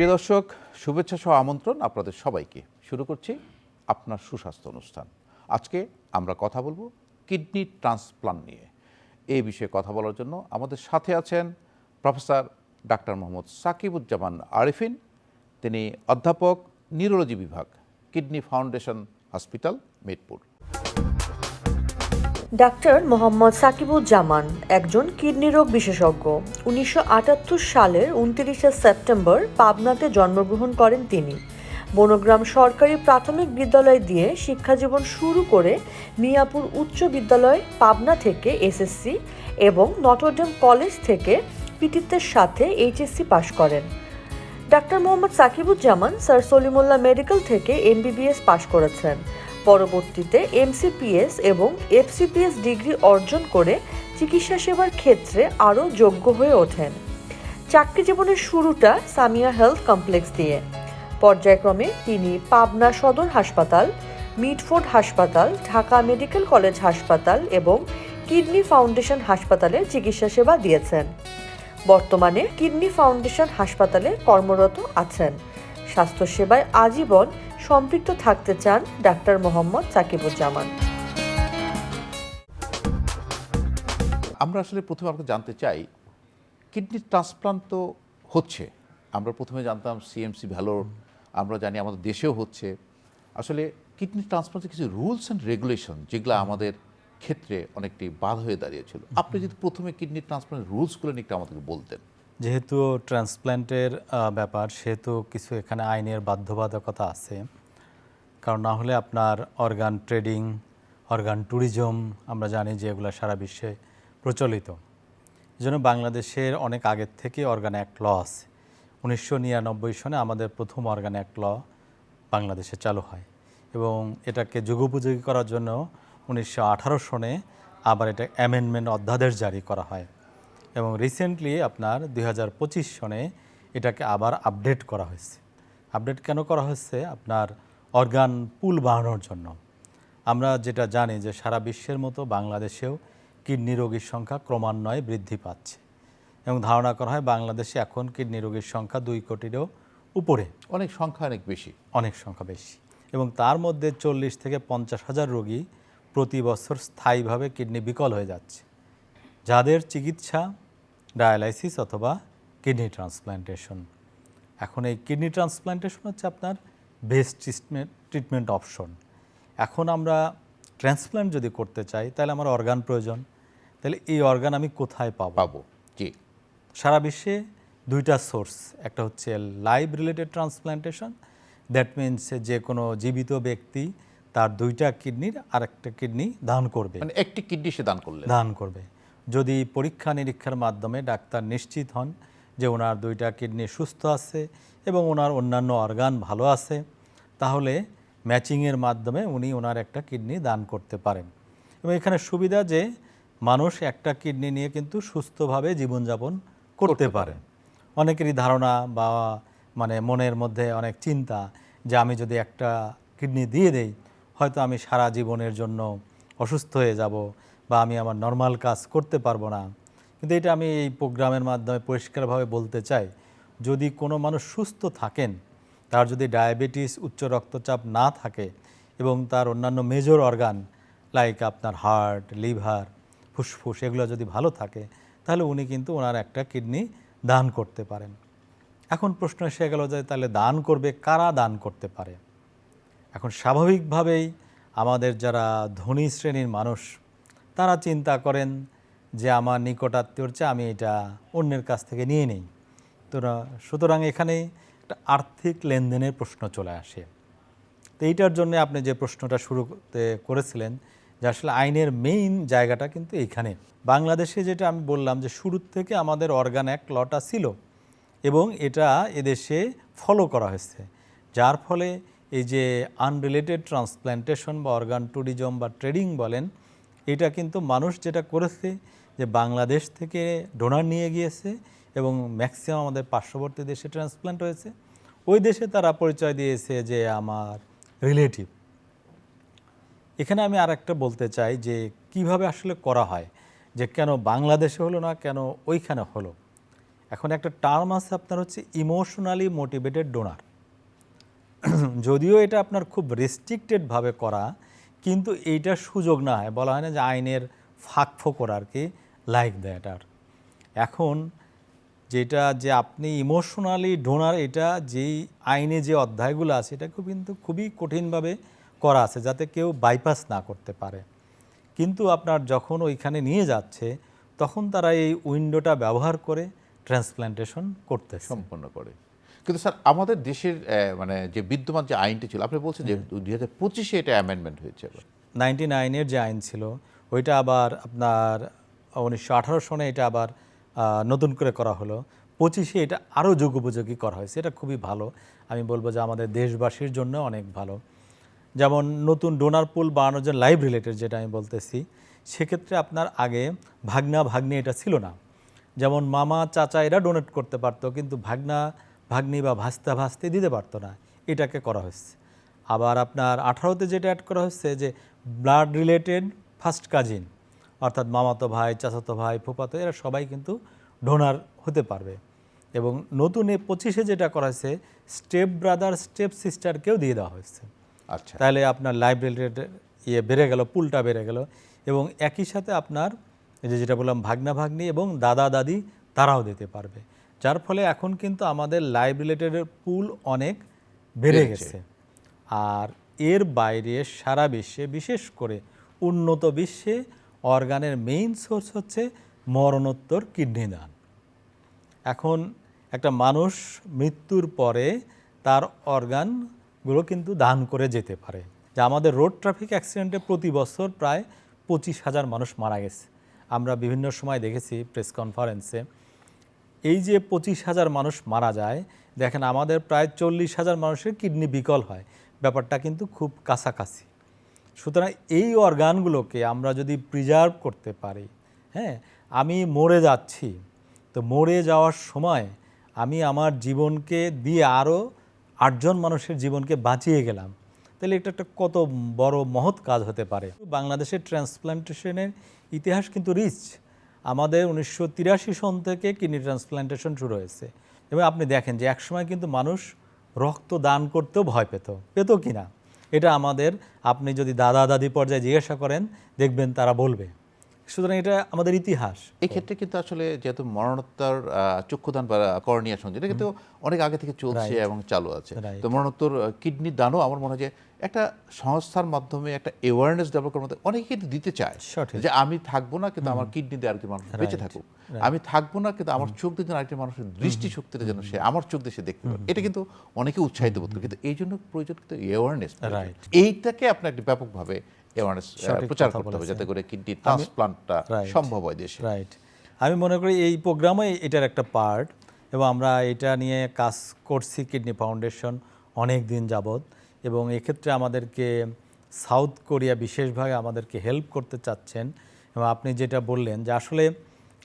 প্রিয় দর্শক, শুভেচ্ছা সহ আমন্ত্রণ আপনাদের সবাইকে। শুরু করছি আপনার সুস্বাস্থ্য অনুষ্ঠান। আজকে আমরা কথা বলবো কিডনি ট্রান্সপ্লান্ট নিয়ে। এই বিষয়ে কথা বলার জন্য আমাদের সাথে আছেন প্রফেসর ডাক্তার মোহাম্মদ সাকিবুজ্জামান আরিফিন। তিনি অধ্যাপক, নিউরোলজি বিভাগ, কিডনি ফাউন্ডেশন হসপিটাল, মিরপুর। ডাক্তার মোহাম্মদ সাকিবুজ্জামান একজন কিডনি রোগ বিশেষজ্ঞ। 1978 সালের 29 সেপ্টেম্বর পাবনাতে জন্মগ্রহণ করেন তিনি। বনগ্রাম সরকারি প্রাথমিক বিদ্যালয় দিয়ে শিক্ষাজীবন শুরু করে মিয়াপুর উচ্চ বিদ্যালয় পাবনা থেকে এসএসসি এবং নটরডেম কলেজ থেকে কৃতিত্বের সাথে এইচএসসি পাশ করেন। ডাক্তার মোহাম্মদ সাকিবুজ্জামান স্যার সলিমুল্লাহ মেডিকেল থেকে এমবিবিএস পাশ করেছেন। পরবর্তীতে এমসিপিএস এবং এফসিপিএস ডিগ্রি অর্জন করে চিকিৎসা সেবার ক্ষেত্রে আরও যোগ্য হয়ে ওঠেন। চাকরি জীবনের শুরুটা সামিয়া হেলথ কমপ্লেক্স দিয়ে। পর্যায়ক্রমে তিনি পাবনা সদর হাসপাতাল, মিডফোর্ড হাসপাতাল, ঢাকা মেডিকেল কলেজ হাসপাতাল এবং কিডনি ফাউন্ডেশন হাসপাতালে চিকিৎসা সেবা দিয়েছেন। বর্তমানে কিডনি ফাউন্ডেশন হাসপাতালে কর্মরত আছেন। স্বাস্থ্যসেবায় আজীবন সম্পৃক্ত থাকতে চান ডাক্তার মোহাম্মদ সাকিবুজ্জামান। আমরা আসলে প্রথমে আপনাকে জানতে চাই, কিডনি ট্রান্সপ্লান্ট তো হচ্ছে, আমরা প্রথমে জানতাম সিএমসি ভ্যালোর, আমরা জানি আমাদের দেশেও হচ্ছে। আসলে কিডনি ট্রান্সপ্লান্টের কিছু রুলস অ্যান্ড রেগুলেশন যেগুলো আমাদের ক্ষেত্রে অনেকটি বাধা হয়ে দাঁড়িয়েছিল, আপনি যদি প্রথমে কিডনি ট্রান্সপ্লান্টের রুলসগুলো নিয়ে একটু আমাদেরকে বলতেন। যেহেতু ট্রান্সপ্ল্যান্টের ব্যাপার, সেহেতু কিছু এখানে আইনের বাধ্যবাধকতা আছে। কারণ না হলে আপনার অর্গান ট্রেডিং, অর্গান ট্যুরিজম আমরা জানি যে এগুলো সারা বিশ্বে প্রচলিত। এই জন্য বাংলাদেশের অনেক আগের থেকে অর্গান অ্যাক্ট ল আছে। 1999 সনে আমাদের প্রথম অর্গান অ্যাক্ট ল বাংলাদেশে চালু হয় এবং এটাকে যুগোপযোগী করার জন্য 1918 সনে আবার এটা অ্যামেন্ডমেন্ট অধ্যাদেশ জারি করা হয় এবং রিসেন্টলি আপনার 2025 সনে এটাকে আবার আপডেট করা হয়েছে। আপডেট কেন করা হয়েছে? আপনার অর্গান পুল বাড়ানোর জন্য। আমরা যেটা জানি যে সারা বিশ্বের মতো বাংলাদেশেও কিডনি রোগীর সংখ্যা ক্রমান্বয়ে বৃদ্ধি পাচ্ছে এবং ধারণা করা হয় বাংলাদেশে এখন কিডনি রোগীর সংখ্যা 2 কোটিরও উপরে। অনেক সংখ্যা, অনেক বেশি, অনেক সংখ্যা বেশি এবং তার মধ্যে 40 থেকে 50 হাজার রোগী প্রতি বছর স্থায়ীভাবে কিডনি বিকল হয়ে যাচ্ছে, যাদের চিকিৎসা ডায়ালাইসিস অথবা কিডনি ট্রান্সপ্ল্যান্টেশন। এখন এই কিডনি ট্রান্সপ্ল্যান্টেশন হচ্ছে আপনার বেস্ট ট্রিটমেন্ট অপশন। এখন আমরা ট্রান্সপ্ল্যান্ট যদি করতে চাই তাহলে আমার অর্গান প্রয়োজন, তাহলে এই অর্গান আমি কোথায় পাবো? জি, সারা বিশ্বে দুইটা সোর্স, একটা হচ্ছে live related transplantation, that means যে কোনো জীবিত ব্যক্তি তার 2টা কিডনির আরেকটা কিডনি দান করবে, মানে একটি কিডনি সে দান করবে। যদি পরীক্ষা নিরীক্ষার মাধ্যমে ডাক্তার নিশ্চিত হন যে ওনার 2টা কিডনি সুস্থ আছে এবং ওনার অন্যান্য অর্গান ভালো আছে, তাহলে ম্যাচিংয়ের মাধ্যমে উনি ওনার একটা কিডনি দান করতে পারেন। এবং এখানে সুবিধা যে মানুষ একটা কিডনি নিয়ে কিন্তু সুস্থভাবে জীবনযাপন করতে পারে। অনেকেরই ধারণা বা মানে মনের মধ্যে অনেক চিন্তা যে আমি যদি একটা কিডনি দিয়ে দেই হয়তো আমি সারা জীবনের জন্য অসুস্থ হয়ে যাব বা আমি আমার নর্মাল কাজ করতে পারবো না। কিন্তু এটা আমি এই প্রোগ্রামের মাধ্যমে পরিষ্কারভাবে বলতে চাই, যদি কোনো মানুষ সুস্থ থাকেন, তার যদি ডায়াবেটিস, উচ্চ রক্তচাপ না থাকে এবং তার অন্যান্য মেজর অর্গান লাইক আপনার হার্ট, লিভার, ফুসফুস এগুলো যদি ভালো থাকে, তাহলে উনি কিন্তু ওনার একটা কিডনি দান করতে পারেন। এখন প্রশ্ন এসে গেল যে তাহলে দান করবে কারা, দান করতে পারে? এখন স্বাভাবিকভাবেই আমাদের যারা ধনী শ্রেণীর মানুষ তারা চিন্তা করেন যে আমার নিকটাত্মীয়র চেয়ে আমি এটা অন্যের কাছ থেকে নিয়ে নেই। তো সুতরাং এখানে একটা আর্থিক লেনদেনের প্রশ্ন চলে আসে। তো এইটার জন্য আপনি যে প্রশ্নটা শুরুতে করেছিলেন যে আসলে আইনের মেইন জায়গাটা কিন্তু এইখানে। বাংলাদেশে যেটা আমি বললাম যে শুরুর থেকে আমাদের অর্গান অ্যাক্ট লটা ছিল এবং এটা এদেশে ফলো করা হয়েছে, যার ফলে এই যে আনরিলেটেড ট্রান্সপ্ল্যান্টেশন বা অর্গান ট্যুরিজম বা ট্রেডিং বলেন, এটা কিন্তু মানুষ যেটা করেছে যে বাংলাদেশ থেকে ডোনার নিয়ে গিয়েছে এবং ম্যাক্সিমাম আমাদের পার্শ্ববর্তী দেশে ট্রান্সপ্ল্যান্ট হয়েছে। ওই দেশে তারা পরিচয় দিয়েছে যে আমার রিলেটিভ। এখানে আমি আর একটা বলতে চাই যে কিভাবে আসলে করা হয়, যে কেন বাংলাদেশে হলো না, কেন ওইখানে হলো। এখন একটা টার্ম আছে আপনার হচ্ছে ইমোশনালি মোটিভেটেড ডোনার। যদিও এটা আপনার খুব রেস্ট্রিক্টেডভাবে করা, কিন্তু এইটার সুযোগ না হয়, বলা হয় না যে আইনের ফাঁক ফোকর আর কি, লাইক দ্যাট। আর এখন যেটা যে আপনি ইমোশনালি ডোনার, এটা যেই আইনে যে অধ্যায়গুলো আছে এটা কিন্তু খুবই কঠিনভাবে করা আছে যাতে কেউ বাইপাস না করতে পারে। কিন্তু আপনার যখন ওইখানে নিয়ে যাচ্ছে তখন তারা এই উইন্ডোটা ব্যবহার করে ট্রান্সপ্ল্যান্টেশন করতেছে। সম্পন্ন করে। কিন্তু স্যার আমাদের দেশের মানে যে বিদ্যমান যে আইনটি ছিল, আপনি বলছেন যে 2025-এ এটা অ্যামেন্ডমেন্ট হয়েছে। 99-এর যে আইন ছিল ওইটা আবার আপনার 1918 সনে এটা আবার নতুন করে করা হলো। 25-এ এটা আরও যুগোপযোগী করা হয়েছে। এটা খুবই ভালো, আমি বলবো যে আমাদের দেশবাসীর জন্য অনেক ভালো। যেমন নতুন ডোনার পুল বানানোর জন্য লাইভ রিলেটেড যেটা আমি বলতেছি, সেক্ষেত্রে আপনার আগে ভাগনা ভাগ্নি এটা ছিল না। যেমন মামা চাচা এরা ডোনেট করতে পারতো, কিন্তু ভাগনা ভাগ্নি বা ভাস্তা ভাস্তি দিতে পারতো না, এটাকে করা হয়েছে। আবার আপনার 18-তে যেটা অ্যাড করা হচ্ছে যে ব্লাড রিলেটেড ফার্স্ট কাজিন, অর্থাৎ মামাতো ভাই, চাচাতো ভাই, ফুফাতো, এরা সবাই কিন্তু ডোনার হতে পারবে। এবং নতুন 25-এ যেটা করা হয়েছে স্টেপ ব্রাদার স্টেপ সিস্টারকেও দিয়ে দেওয়া হয়েছে। আচ্ছা, তাহলে আপনার লাইভ রিলেটেড বেড়ে গেল, পুলটা বেড়ে গেল। এবং একই সাথে আপনার এই যে যেটা বললাম ভাগনা ভাগ্নি এবং দাদা দাদি তারাও দিতে পারবে, যার ফলে এখন কিন্তু আমাদের লাইভ রিলেটেডের পুল অনেক বেড়ে গেছে। আর এর বাইরে সারা বিশ্বে, বিশেষ করে উন্নত বিশ্বে, অর্গানের মেইন সোর্স হচ্ছে মরণোত্তর কিডনি দান। এখন একটা মানুষ মৃত্যুর পরে তার অর্গানগুলো কিন্তু দান করে যেতে পারে। যে আমাদের রোড ট্রাফিক অ্যাক্সিডেন্টে প্রতি বছর প্রায় 25,000 মানুষ মারা গেছে। আমরা বিভিন্ন সময় দেখেছি প্রেস কনফারেন্সে, এই যে 25,000 মানুষ মারা যায়, দেখেন আমাদের প্রায় 40,000 মানুষের কিডনি বিকল হয়। ব্যাপারটা কিন্তু খুব কাছাকাছি। সুতরাং এই অর্গানগুলোকে আমরা যদি প্রিজার্ভ করতে পারি, হ্যাঁ, আমি মরে যাচ্ছি, তো মরে যাওয়ার সময় আমি আমার জীবনকে দিয়ে আরও 8জন মানুষের জীবনকে বাঁচিয়ে গেলাম, তাহলে এটা একটা কত বড় মহৎ কাজ হতে পারে। বাংলাদেশের ট্রান্সপ্ল্যান্টেশনের ইতিহাস কিন্তু রিচ। আমাদের 1983 সন থেকে কিডনি ট্রান্সপ্ল্যান্টেশন শুরু হয়েছে। এবং আপনি দেখেন যে একসময় কিন্তু মানুষ রক্ত দান করতেও ভয় পেত কি না, এটা আমাদের, আপনি যদি দাদা দাদি পর্যায়ে জিজ্ঞাসা করেন দেখবেন তারা বলবে। সুতরাং এটা আমাদের ইতিহাস। এই ক্ষেত্রে কিন্তু আসলে যেহেতু মরণোত্তর চক্ষুদান বা কর্নিয়া সংযোগ, এটা কিন্তু অনেক আগে থেকে চলছে এবং চালু আছে। তো মরণোত্তর কিডনি দানও আমার মনে হয় যে একটা সংস্থার মাধ্যমে একটা অ্যাওয়ারনেস ডেভেলপ করার মধ্যে অনেকে কিন্তু দিতে চায় যে আমি থাকবো না, কিন্তু আমার কিডনি দিয়ে আরেকটি মানুষ বেঁচে থাকুক। আমি থাকবো না, কিন্তু আমার চোখ দিয়ে আরেকটি মানুষের দৃষ্টিশক্তিটা যেন সে আমার চোখ দিয়ে সে দেখতে পারে। এটা কিন্তু অনেকে উৎসাহিত বোধ করে, কিন্তু এই জন্য প্রয়োজন কিন্তু অ্যাওয়ারনেস। এইটাকে আপনার একটি ব্যাপকভাবে প্রচার করতে হবে যাতে করে কিডনি ট্রান্সপ্লান্টটা সম্ভব হয় দেশে। রাইট, আমি মনে করি এই প্রোগ্রামে এটার একটা পার্ট, এবং আমরা এটা নিয়ে কাজ করছি কিডনি ফাউন্ডেশন অনেক দিন যাবৎ। এবং এক্ষেত্রে আমাদেরকে সাউথ কোরিয়া বিশেষভাবে আমাদেরকে হেল্প করতে চাচ্ছেন। এবং আপনি যেটা বললেন যে আসলে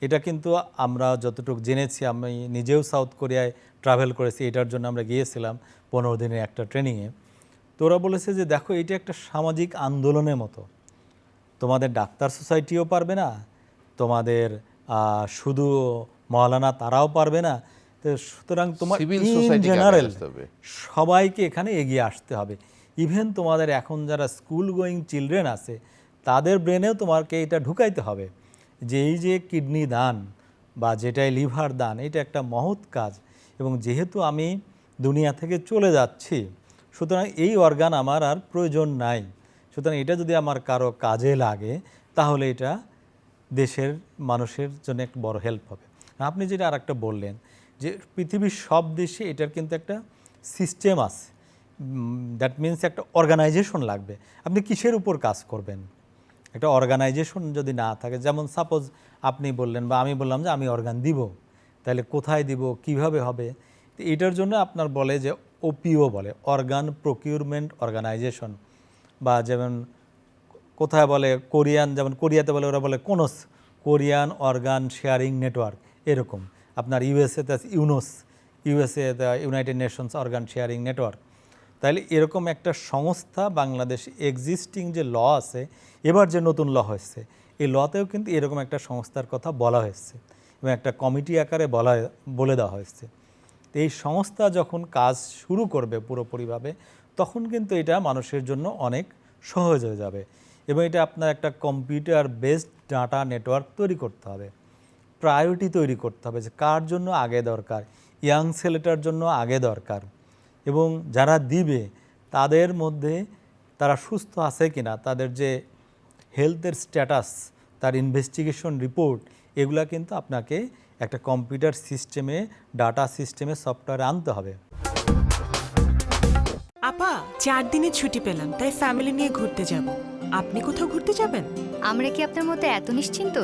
এটা কিন্তু আমরা যতটুকু জেনেছি, আমি নিজেও সাউথ কোরিয়ায় ট্রাভেল করেছি, এটার জন্য আমরা গিয়েছিলাম 15 দিনের একটা ট্রেনিংয়ে। তো ওরা বলেছে যে দেখো এটা একটা সামাজিক আন্দোলনের মতো, তোমাদের ডাক্তার সোসাইটিও পারবে না, তোমাদের শুধু মওলানা তারাও পারবে না, তো সুতরাং তোমার ইন জেনারেল সবাইকে এখানে এগিয়ে আসতে হবে। ইভেন তোমাদের এখন যারা স্কুল গোয়িং চিলড্রেন আছে তাদের ব্রেনেও তোমাকে এটা ঢুকাইতে হবে যে এই যে কিডনি দান বা যেটাই লিভার দান, এটা একটা মহৎ কাজ। এবং যেহেতু আমি দুনিয়া থেকে চলে যাচ্ছি, সুতরাং এই অর্গান আমার আর প্রয়োজন নাই। সুতরাং এটা যদি আমার কারো কাজে লাগে তাহলে এটা দেশের মানুষের জন্য একটা বড় হেল্প হবে। আপনি যেটা আর একটা বললেন যে পৃথিবীর সব দেশে এটার কিন্তু একটা সিস্টেম আছে, দ্যাট মিনস একটা অর্গানাইজেশন লাগবে। আপনি কিসের উপর কাজ করবেন, একটা অর্গানাইজেশন যদি না থাকে, যেমন সাপোজ আপনি বললেন বা আমি বললাম যে আমি অর্গান দিব, তাহলে কোথায় দিব, কিভাবে হবে, তো এটার জন্য আপনার বলে যে ওপিও বলে, অর্গান প্রকিউরমেন্ট অর্গানাইজেশন, বা যেমন কোথায় বলে কোরিয়ান, যেমন কোরিয়াতে বলে ওরা বলে KONOS, Korean organ sharing network, এরকম। আপনার ইউএসএতে আছে ইউনোস, ইউএসএতে United Nations organ sharing network. তাহলে এরকম একটা সংস্থা বাংলাদেশ এক্সিস্টিং যে ল আছে, এবার যে নতুন ল হয়েছে এই লতেও কিন্তু এরকম একটা সংস্থার কথা বলা হয়েছে। এবং একটা কমিটি আকারে বলে দেওয়া হয়েছে। তো এই সংস্থা যখন কাজ শুরু করবে পুরোপুরিভাবে, তখন কিন্তু এটা মানুষের জন্য অনেক সহজ হয়ে যাবে এবং এটা আপনার একটা কম্পিউটার বেসড ডাটা নেটওয়ার্ক তৈরি করতে হবে, প্রায়োরিটি তৈরি করতে হবে যে কার জন্য আগে দরকার, ইয়াং ছেলেটার জন্য আগে দরকার, এবং যারা দিবে তাদের মধ্যে তারা সুস্থ আছে কিনা, তাদের যে হেলথের স্ট্যাটাস, তার ইনভেস্টিগেশন রিপোর্ট, এগুলা কিন্তু আপনাকে একটা কম্পিউটার সিস্টেমে, ডাটা সিস্টেমে, সফটওয়্যারে আনতে হবে। আপা 4 দিনের ছুটি পেলাম, তাই ফ্যামিলি নিয়ে ঘুরতে যাব। আপনি কোথাও ঘুরতে যাবেন? আমরা কি আপনার মতো এত নিশ্চিন্ত?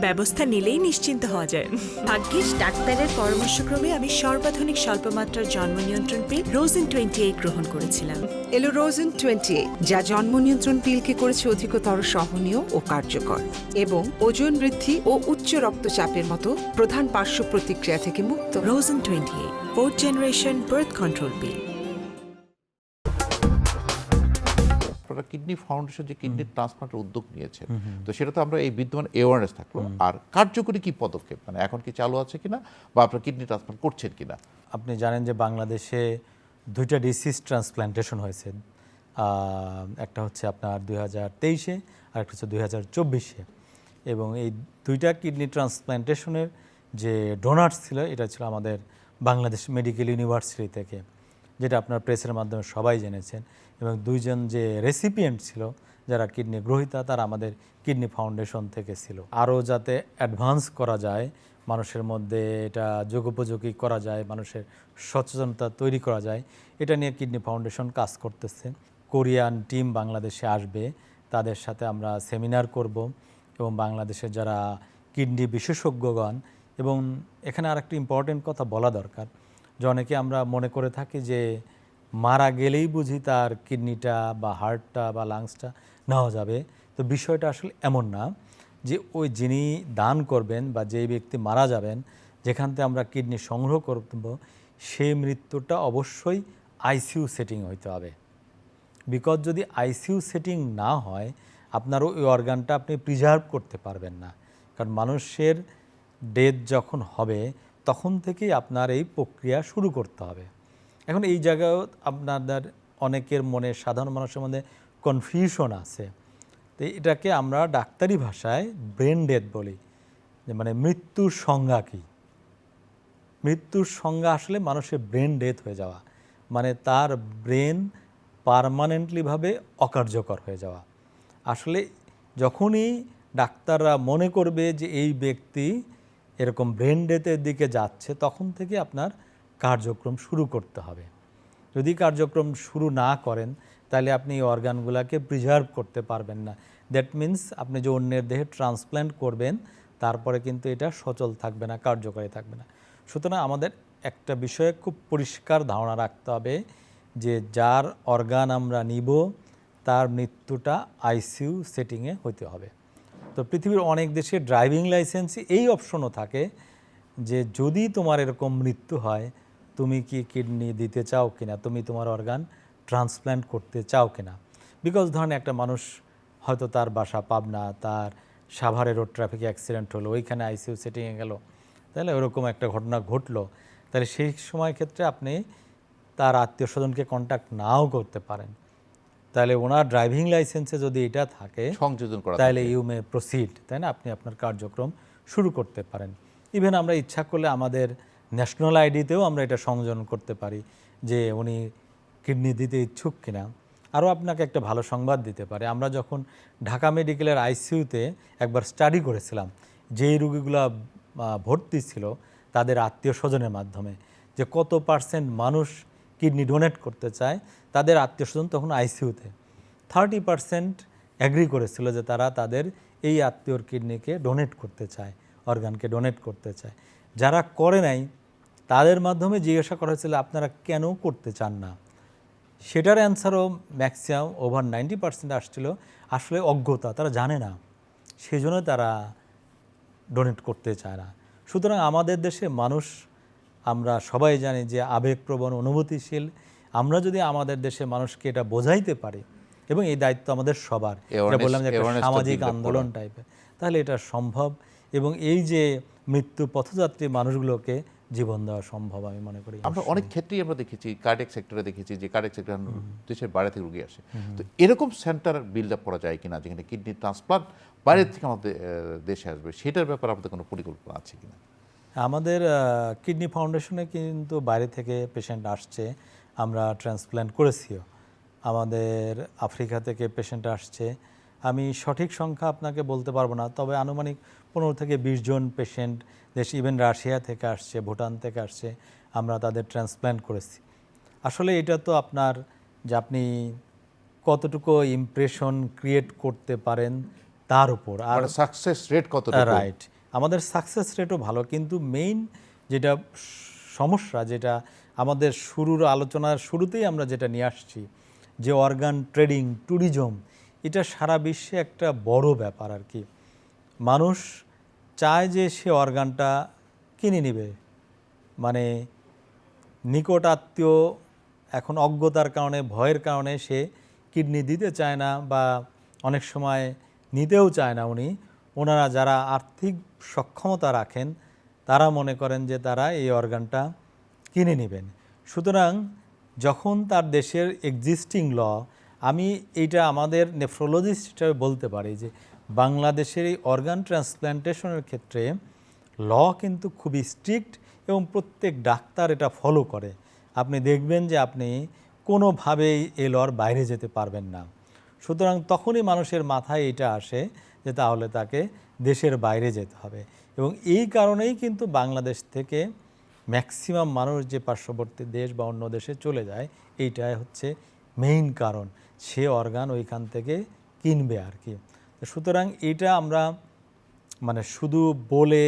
ব্যবস্থা নিলেই নিশ্চিন্ত হওয়া যায়। ভাগ্যিস ডাক্তারের পরামর্শক্রমে আমি সর্বাধুনিক স্বল্পমাত্রার জন্ম নিয়ন্ত্রণ পিল রোজিন 28 গ্রহণ করেছিলাম। এলো রোজিন 28, যা জন্ম নিয়ন্ত্রণ পিলকে করেছে অধিকতর সহনীয় ও কার্যকর এবং ওজন বৃদ্ধি ও উচ্চ রক্তচাপের মতো প্রধান পার্শ্ব প্রতিক্রিয়া থেকে মুক্ত। রোজিন 28 4th জেনারেশন বার্থ কন্ট্রোল পিল। আপনারা কিডনি ফাউন্ডেশন যে কিডনি ট্রান্সপ্লান্টের উদ্যোগ নিয়েছেন, তো সেটা তো আমরা এই বিদ্যমান অ্যাওয়ারনেস থাকলো, আর কার্যকরী কি পদক্ষেপ, মানে এখন কি চালু আছে কিনা বা আপনারা কিডনি ট্রান্সপ্লান্ট করছেন কিনা? আপনি জানেন যে বাংলাদেশে 2টা ডিসিজ ট্রান্সপ্ল্যান্টেশন হয়েছে, একটা হচ্ছে আপনার 2023-এ আর একটা হচ্ছে 2024-এ, এবং এই 2টা কিডনি ট্রান্সপ্ল্যান্টেশনের যে ডোনার্স ছিল এটা ছিল আমাদের বাংলাদেশ মেডিকেল ইউনিভার্সিটি থেকে, যেটা আপনার প্রেসের মাধ্যমে সবাই জেনেছেন, এবং 2জন যে রেসিপিয়েন্ট ছিল যারা কিডনি গ্রহীতা তারা আমাদের কিডনি ফাউন্ডেশন থেকে ছিল। আরও যাতে অ্যাডভান্স করা যায়, মানুষের মধ্যে এটা যোগোপযোগী করা যায়, মানুষের সচেতনতা তৈরি করা যায়, এটা নিয়ে কিডনি ফাউন্ডেশন কাজ করতেছে। কোরিয়ান টিম বাংলাদেশে আসবে, তাদের সাথে আমরা সেমিনার করব, এবং বাংলাদেশের যারা কিডনি বিশেষজ্ঞগণ, এবং এখানে আরেকটি ইম্পর্টেন্ট কথা বলা দরকার, যে অনেকে আমরা মনে করে থাকি যে মারা গেলেই বুঝি তার কিডনিটা বা হার্টটা বা লাংসটা নেওয়া যাবে। তো বিষয়টা আসলে এমন না, যে ওই যিনি দান করবেন বা যেই ব্যক্তি মারা যাবেন, যেখান থেকে আমরা কিডনি সংগ্রহ করব, সেই মৃত্যুটা অবশ্যই আইসিইউ সেটিং হইতে হবে। বিকজ যদি আইসিইউ সেটিং না হয়, আপনার ওই অর্গানটা আপনি প্রিজার্ভ করতে পারবেন না, কারণ মানুষের ডেথ যখন হবে তখন থেকেই আপনার এই প্রক্রিয়া শুরু করতে হবে। এখন এই জায়গায় আপনাদের অনেকের মনে, সাধারণ মানুষের মধ্যে কনফিউশন আছে, তো এটাকে আমরা ডাক্তারি ভাষায় ব্রেন ডেথ বলি, যে মানে মৃত্যুর সংজ্ঞা কী। মৃত্যুর সংজ্ঞা আসলে মানুষের ব্রেন ডেথ হয়ে যাওয়া, মানে তার ব্রেন পার্মানেন্টলিভাবে অকার্যকর হয়ে যাওয়া। আসলে যখনই ডাক্তাররা মনে করবে যে এই ব্যক্তি এরকম ব্রেন ডেথের দিকে যাচ্ছে, তখন থেকে আপনার কার্যক্রম শুরু করতে হবে। যদি কার্যক্রম শুরু না করেন, তাহলে আপনি এই অর্গানগুলোকে প্রিজার্ভ করতে পারবেন না। দ্যাট মিন্স আপনি যে অন্যের দেহে ট্রান্সপ্ল্যান্ট করবেন, তারপরে কিন্তু এটা সচল থাকবে না, কার্যকরী থাকবে না। সুতরাং আমাদের একটা বিষয়ে খুব পরিষ্কার ধারণা রাখতে হবে যে যার অর্গান আমরা নিব তার মৃত্যুটা আইসিইউ সেটিংয়ে হইতে হবে। তো পৃথিবীর অনেক দেশে ড্রাইভিং লাইসেন্সে এই অপশনও থাকে যে যদি তোমার এরকম মৃত্যু হয়, তুমি কি কিডনি দিতে চাও কিনা, তুমি তোমার অর্গান ট্রান্সপ্ল্যান্ট করতে চাও কিনা। বিকজ ধরেন একটা মানুষ হয়তো তার বাসা পাবনা, তার সাভারে রোড ট্রাফিক অ্যাক্সিডেন্ট হলো, ওইখানে আইসিইউ সেটিংয়ে গেল, তাহলে ওরকম একটা ঘটনা ঘটলো, তাহলে সেই সময় ক্ষেত্রে আপনি তার আত্মীয় স্বজনকে কন্ট্যাক্ট নাও করতে পারেন। তাহলে ওনার ড্রাইভিং লাইসেন্সে যদি এটা থাকে সংযোজন করা, তাহলে ইউ মে প্রসিড, তাই না, আপনি আপনার কার্যক্রম শুরু করতে পারেন। ইভেন আমরা ইচ্ছা করলে আমাদের ন্যাশনাল আইডিতেও আমরা এটা সংযোজন করতে পারি যে উনি কিডনি দিতে ইচ্ছুক কিনা। আরও আপনাকে একটা ভালো সংবাদ দিতে পারে, আমরা যখন ঢাকা মেডিকেলের আইসিইউতে একবার স্টাডি করেছিলাম, যেই রুগীগুলো ভর্তি ছিল তাদের আত্মীয় স্বজনের মাধ্যমে, যে কত % মানুষ কিডনি ডোনেট করতে চায়, তাদের আত্মীয় স্বজন তখন আইসিইউতে 30% অ্যাগ্রি করেছিল যে তারা তাদের এই আত্মীয়র কিডনিকে ডোনেট করতে চায়, অর্গানকে ডোনেট করতে চায়। যারা করে নাই তাদের মাধ্যমে জিজ্ঞাসা করা হয়েছিল আপনারা কেন করতে চান না, সেটার অ্যান্সারও ম্যাক্সিমাম ওভার 90% আসছিল আসলে অজ্ঞতা, তারা জানে না, সেই জন্য তারা ডোনেট করতে চায় না। সুতরাং আমাদের দেশে মানুষ, আমরা সবাই জানি যে আবেগপ্রবণ, অনুভূতিশীল। আমরা যদি আমাদের দেশে মানুষকে এটা বোঝাইতে পারি, এবং এই দায়িত্ব আমাদের সবার, এটা বললাম যে একটা সামাজিক আন্দোলন টাইপের, তাহলে এটা সম্ভব। এবং এই যে মৃত্যু পথযাত্রী মানুষগুলোকে জীবন দেওয়া সম্ভব আমি মনে করি। আমরা অনেক ক্ষেত্রেই আমরা দেখেছি, কার্ডিয়াক সেক্টরে দেখেছি যে কার্ডিয়াক সেক্টর দেশের বাইরে থেকে রুগী আসে, তো এরকম সেন্টার বিল্ড আপ করা যায় কিনা যেখানে কিডনি ট্রান্সপ্লান্ট বাইরের থেকে আমাদের দেশে আসবে, সেটার ব্যাপারে আমাদের কোনো পরিকল্পনা আছে কিনা? আমাদের কিডনি ফাউন্ডেশনে কিন্তু বাইরে থেকে পেশেন্ট আসছে, আমরা ট্রান্সপ্ল্যান্ট করেছিও। আমাদের আফ্রিকা থেকে পেশেন্ট আসছে, আমি সঠিক সংখ্যা আপনাকে বলতে পারবো না, তবে আনুমানিক 15 থেকে 20 জন পেশেন্ট দেশ, ইভেন রাশিয়া থেকে আসছে, ভুটান থেকে আসছে, আমরা তাদের ট্রান্সপ্ল্যান্ট করেছি। আসলে এটা তো আপনার যে আপনি কতটুকু ইমপ্রেশন ক্রিয়েট করতে পারেন তার উপর, আর সাকসেস রেট কত? রাইট, আমাদের সাকসেস রেটও ভালো, কিন্তু মেইন যেটা সমস্যা, যেটা আমাদের শুরুর আলোচনার শুরুতেই আমরা যেটা নিয়ে আসছি, যে অর্গান ট্রেডিং, ট্যুরিজম, এটা সারা বিশ্বে একটা বড় ব্যাপার আর কি। মানুষ চায় যে সে অর্গানটা কিনে নেবে, মানে নিকট আত্মীয় এখন অজ্ঞতার কারণে, ভয়ের কারণে সে কিডনি দিতে চায় না, বা অনেক সময় নিতেও চায় না। ওনারা যারা আর্থিক সক্ষমতা রাখেন তারা মনে করেন যে তারা এই অর্গানটা কিনে নেবেন। সুতরাং যখন তার দেশের এক্সিস্টিং ল, আমি এইটা আমাদের নেফ্রোলজিস্ট হিসেবে বলতে পারি যে বাংলাদেশের এই অর্গান ট্রান্সপ্ল্যান্টেশনের ক্ষেত্রে ল কিন্তু খুবই স্ট্রিক্ট এবং প্রত্যেক ডাক্তার এটা ফলো করে। আপনি দেখবেন যে আপনি কোনোভাবেই এই লর বাইরে যেতে পারবেন না। সুতরাং তখনই মানুষের মাথায় এটা আসে যে তাহলে তাকে দেশের বাইরে যেতে হবে, এবং এই কারণেই কিন্তু বাংলাদেশ থেকে ম্যাক্সিমাম মানুষ যে পার্শ্ববর্তী দেশ বা অন্য দেশে চলে যায়, এইটাই হচ্ছে মেইন কারণ, সে অর্গান ওইখান থেকে কিনবে আর কি। সুতরাং এটা আমরা মানে শুধু বলে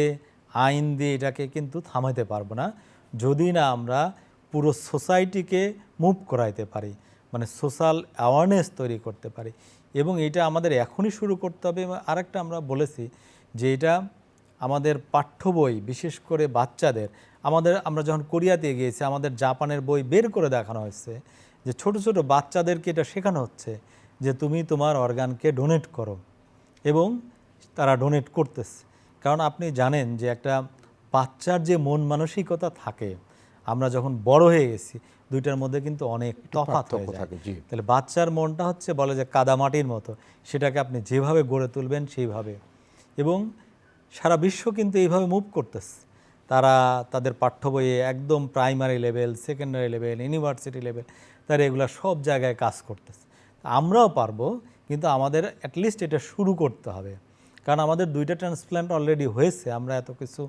আইন দিয়ে এটাকে কিন্তু থামাতে পারবো না, যদি না আমরা পুরো সোসাইটিকে মুভ করাইতে পারি, মানে সোশ্যাল অ্যাওয়ারনেস তৈরি করতে পারি। এবং এটা আমাদের এখনই শুরু করতে হবে। আরেকটা আমরা বলেছি যে এটা আমাদের পাঠ্য বই, বিশেষ করে বাচ্চাদের, আমরা যখন কোরিয়াতে গিয়েছি, আমাদের জাপানের বই বের করে দেখানো হয়েছে যে ছোট ছোট বাচ্চাদেরকে এটা শেখানো হচ্ছে যে তুমি তোমার অর্গানকে ডোনেট করো, এবং তারা ডোনেট করতেছে। কারণ আপনি জানেন যে একটা বাচ্চার যে মন মানসিকতা থাকে, আমরা যখন বড় হয়ে গেছি দুইটার মধ্যে কিন্তু অনেক তফাৎ হয়ে যায়। তাহলে বাচ্চার মনটা হচ্ছে বলে যে কাদামাটির মতো, সেটাকে আপনি যেভাবে গড়ে তুলবেন সেইভাবে। এবং সারা বিশ্ব কিন্তু এইভাবে মুভ করতেছে, তারা তাদের পাঠ্য বইয়ে একদম primary level, secondary level, university level, তারা এগুলো সব জায়গায় কাজ করতেছে। আমরাও পারবো, কিন্তু আমাদের অ্যাটলিস্ট এটা শুরু করতে হবে। কারণ আমাদের 2টা ট্রান্সপ্ল্যান্ট অলরেডি হয়েছে, আমরা এত কিছু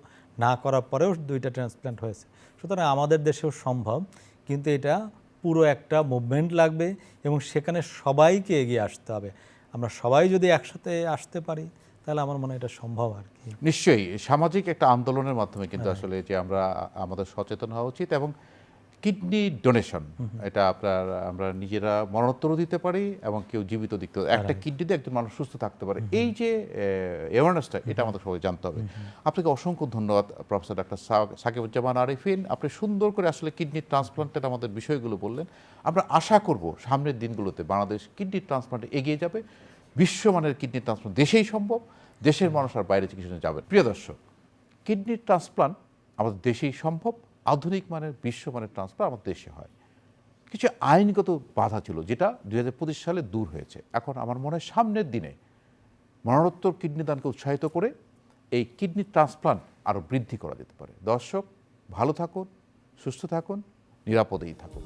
না করার পরেও 2টা ট্রান্সপ্ল্যান্ট হয়েছে। সুতরাং আমাদের দেশেও সম্ভব, কিন্তু এটা পুরো একটা মুভমেন্ট লাগবে এবং সেখানে সবাইকে এগিয়ে আসতে হবে। আমরা সবাই যদি একসাথে আসতে পারি তাহলে আমার মনে হয় এটা সম্ভব আর কি। নিশ্চয়ই সামাজিক একটা আন্দোলনের মাধ্যমে কিন্তু আসলে যে আমাদের সচেতন হওয়া উচিত। এবং কিডনি ডোনেশন, এটা আমরা নিজেরা মরণোত্তরও দিতে পারি এবং কেউ জীবিত দিতে পারে, একটা কিডনি দিয়ে একজন মানুষ সুস্থ থাকতে পারে। এই যে অ্যাওয়ারনেসটা, এটা আমাদের সবাই জানতে হবে। আপনাকে অসংখ্য ধন্যবাদ প্রফেসর ডাক্তার সাকিবুজ্জামান আরিফিন, আপনি সুন্দর করে আসলে কিডনি ট্রান্সপ্লান্টের আমাদের বিষয়গুলো বললেন। আমরা আশা করব সামনের দিনগুলোতে বাংলাদেশ কিডনি ট্রান্সপ্লান্টে এগিয়ে যাবে, বিশ্বমানের কিডনি ট্রান্সপ্লান্ট দেশেই সম্ভব, দেশের মানুষ আর বাইরে চিকিৎসা যাবে। প্রিয় দর্শক, কিডনি ট্রান্সপ্লান্ট আমাদের দেশেই সম্ভব, আধুনিক মানের বিশ্বমানের ট্রান্সপ্লান্ট আমাদের দেশে হয়। কিছু আইনগত বাধা ছিল যেটা 2025 সালে দূর হয়েছে। এখন আমার মনে হয় সামনের দিনে মরণোত্তর কিডনি দানকে উৎসাহিত করে এই কিডনি ট্রান্সপ্লান্ট আরও বৃদ্ধি করা যেতে পারে। দর্শক, ভালো থাকুন, সুস্থ থাকুন, নিরাপদেই থাকুন।